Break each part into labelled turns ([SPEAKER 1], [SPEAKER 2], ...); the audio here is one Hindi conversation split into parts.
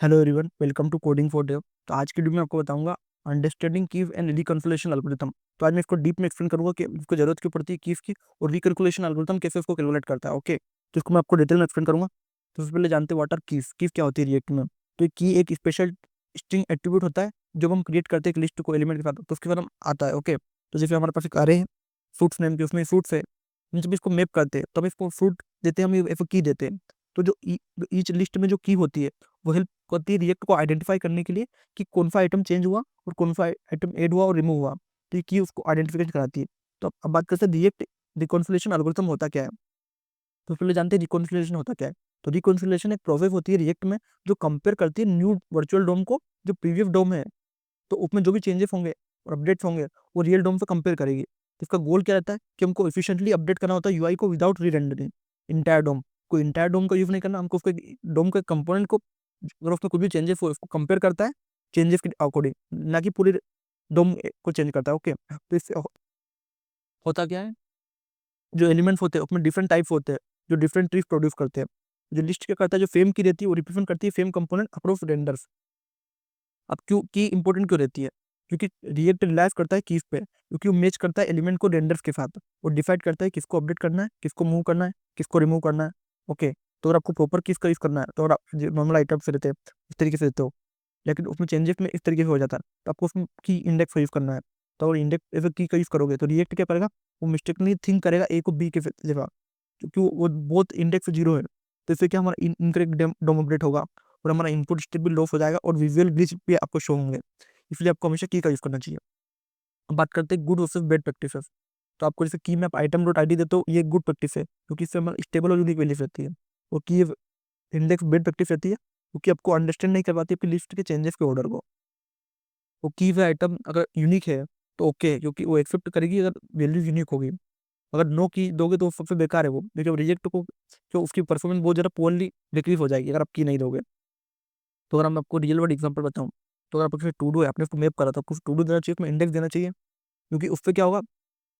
[SPEAKER 1] Hello everyone, welcome to coding for Dev. तो आज की वीडियो में आपको बताऊंगा अंडरस्टैंडिंग कीव एंड रिकैलकुलेशन एल्गोरिथम। तो आज मैं इसको डीप में एक्सप्लेन करूंगा कि इसको जरूरत क्यों पड़ती है कीव की, और रिकैलकुलेशन एल्गोरिथम कैसे उसको कैलकुलेट करता है। ओके, तो इसको मैं आपको डिटेल में एक्सप्लेन करूंगा। तो सबसे पहले जानते हैं व्हाट आर कीव। कीव क्या होती है रिएक्ट में। तो की एक स्पेशल स्ट्रिंग एट्रीब्यूट होता है जब हम क्रिएट करते हैं एक लिस्ट को एलिमेंट के साथ, तो उसके बाद हम आता है। ओके, तो जैसे हमारे पास एक अरे है फ्रूट्स नेम के, उसमें फ्रूट्स है, हम जब इसको मैप करते हैं तब इसको फ्रूट देते हैं, हम एक की देते हैं। तो जो ईच लिस्ट में जो की होती है वो हेल्प करती है रिएक्ट को आइडेंटिफाई करने के लिए कि कौन सा आइटम चेंज हुआ और कौन सा आइटम ऐड हुआ और रिमूव हुआ। तो ये की उसको आइडेंटिफिकेशन कराती है। तो अब बात करते हैं रिएक्ट रिकॉन्सिलेशन एल्गोरिथम होता क्या है। तो पहले जानते हैं रिकॉन्सिलेशन होता क्या है। तो रिकॉन्सिलेशन एक प्रोसेस होती है रिएक्ट में जो कंपेयर करती है न्यू वर्चुअल डोम को जो प्रीवियस डोम है। तो उसमें जो भी चेंजेस होंगे और अपडेट्स होंगे वो रियल डोम से कंपेयर करेगी। तो इसका गोल क्या रहता है कि हमको एफिशिएंटली अपडेट करना होता है यूआई को विदाउट री रेंडरिंग इंटायर डोम। कोई इंटायर डोम का यूज नहीं करना, हमको उसके डोम के कंपोनेंट को, अगर उसमें कुछ भी चेंजेस हो उसको कंपेयर करता है चेंजेस के अकॉर्डिंग, ना कि पूरी डोम को चेंज करता है। ओके, तो इससे होता क्या है, जो एलिमेंट्स होते हैं उसमें डिफरेंट टाइप्स होते हैं जो डिफरेंट ट्रीज प्रोड्यूस करते हैं। जो लिस्ट क्या करता है, जो फेम की रहती है वो रिप्रेजेंट करती है फेम कंपोनेंट अक्रॉस रेंडर्स। अब क्यों की इंपॉर्टेंट क्यों रहती है, क्योंकि रिएक्ट रिलाइज करता है कीज पे, क्योंकि वो मैच करता है एलिमेंट को रेंडर्स के साथ। वो डिसाइड करता है किसको अपडेट करना है, किसको मूव करना है, किसको रिमूव करना है। ओके, तो अगर आपको प्रॉपर कीज का यूज करना है तो अगर आप नॉर्मल आइटम से रहते हैं इस तरीके से देते हो, लेकिन उसमें चेंजेस में इस तरीके से हो जाता है, तो आपको उसमें की इंडेक्स का यूज करना है। तो अगर इंडेक्स की का यूज करोगे तो रिएक्ट क्या करेगा, वो मिस्टेकली थिंक करेगा ए को बी के जगह, क्योंकि वो बहुत इंडेक्स जीरो है। तो इससे क्या हमारा इनकरेक्ट डोम अपडेट होगा और हमारा इनपुट स्टेट भी लॉस हो जाएगा और विजुअल ग्लिच भी आपको शो होंगे। इसलिए आपको हमेशा की का यूज करना चाहिए। अब बात करते हैं गुड वर्सेस बैड प्रैक्टिसेस। तो आपको जैसे की में आप आइटम डॉट आईडी देते हो, ये गुड प्रैक्टिस है क्योंकि इससे हमारा स्टेबल और यूनिक वैल्यूज रहती है। और की इंडेक्स बैड प्रैक्टिस रहती है क्योंकि आपको अंडरस्टैंड नहीं कर पाती आपकी लिस्ट के चेंजेस के ऑर्डर को। वो की व आइटम अगर यूनिक है तो ओके, क्योंकि वो एक्सेप्ट करेगी अगर वैल्यू यूनिक होगी। अगर नो की दोगे तो सबसे बेकार है वो, देखिए रिजेक्ट को जो उसकी परफॉर्मेंस बहुत ज़्यादा पोअरली डिक्रीज हो जाएगी अगर आप की नहीं दोगे। तो अगर मैं आपको रियल वर्ड एग्जांपल बताऊं, तो अगर आपके टू डू है, आपने उसको मैप करा तो आपको टू डू देना चाहिए, उसमें इंडेक्स देना चाहिए। क्योंकि उससे क्या होगा,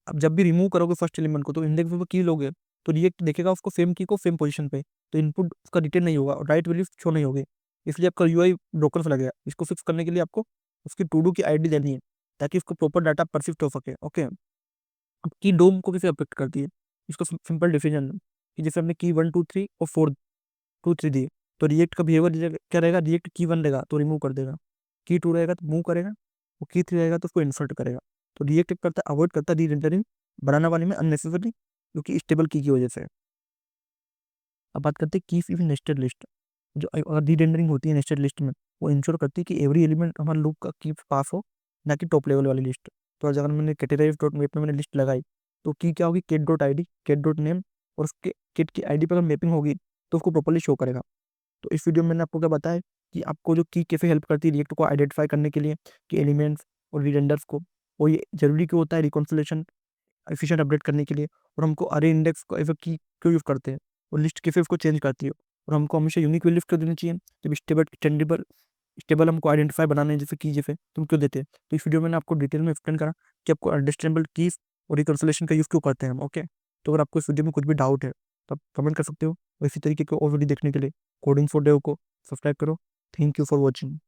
[SPEAKER 1] अब जब भी रिमूव करोगे फर्स्ट एलिमेंट को तो इंडेक्स पे की लोगे तो रिएक्ट देखेगा उसको सेम की को सेम पोजीशन पे, तो इनपुट उसका रिटर्न नहीं होगा और राइट वैल्यू शो नहीं होगी। इसलिए आपका यूआई ब्रोकन लगेगा। इसको फिक्स करने के लिए आपको उसकी टू डू की आईडी देनी है ताकि उसको प्रॉपर डाटा परसिस्ट हो सके। ओके, अब की डोम को कैसे अफेक्ट करती है, इसको सिंपल डिफिजन कि जैसे हमने की 1 2 3 और 4 2 3 दी, तो रिएक्ट का बिहेवियर क्या रहेगा, रिएक्ट की 1 रहेगा तो रिमूव कर देगा, की 2 रहेगा तो मूव करेगा, और की 3 रहेगा तो उसको इंसर्ट करेगा। तो रिएक्ट करता है, अवॉइड करता है री रेंडरिंग बनाना वाले में अननेसेसरी, क्योंकि स्टेबल की वजह से। अब बात करते हैं कीज इफ नेस्टेड लिस्ट। जो अगर री रेंडरिंग होती है नेस्टेड लिस्ट में, वो इंश्योर करती है कि एवरी एलिमेंट हमारे लूप का की पास हो, ना कि टॉप लेवल वाली लिस्ट। तो अगर मैंने कैटेगराइज डॉट मैप में मैंने लिस्ट लगाई तो की क्या होगी, cat dot I D, cat dot name, और उसके केट की आईडी पर अगर मैपिंग होगी तो उसको प्रॉपरली शो करेगा। तो इस वीडियो में मैंने आपको क्या बताया कि आपको जो की कैसे हेल्प करती है रिएक्ट को आइडेंटिफाई करने के लिए कि एलिमेंट्स और रिडंडर्स को, और ये जरूरी क्यों होता है रिकॉन्सिलेशन एफिशिएंट अपडेट करने के लिए, और हमको अरे इंडेक्स को एज की क्यों यूज करते हैं, और लिस्ट कैसे उसको चेंज करती है, और हमको हमेशा यूनिक वैल्यूज क्यों देनी चाहिए जब स्टेबल स्टैंडेबल स्टेबल हमको आइडेंटिफाई बनाने हैं, जैसे की जैसे तुम क्यों देते हैं। तो इस वीडियो में मैंने आपको डिटेल में एक्सप्लेन करा कि आपको अंडरस्टैंडेबल कीज और रिकॉन्सिलेशन का यूज क्यों करते हैं हम। ओके, तो अगर आपको इस वीडियो में कुछ भी डाउट है तो आप कमेंट कर सकते हो, और इसी तरीके के और वीडियो देखने के लिए कोडिंग फॉर डेव को सब्सक्राइब करो। Thank you for watching.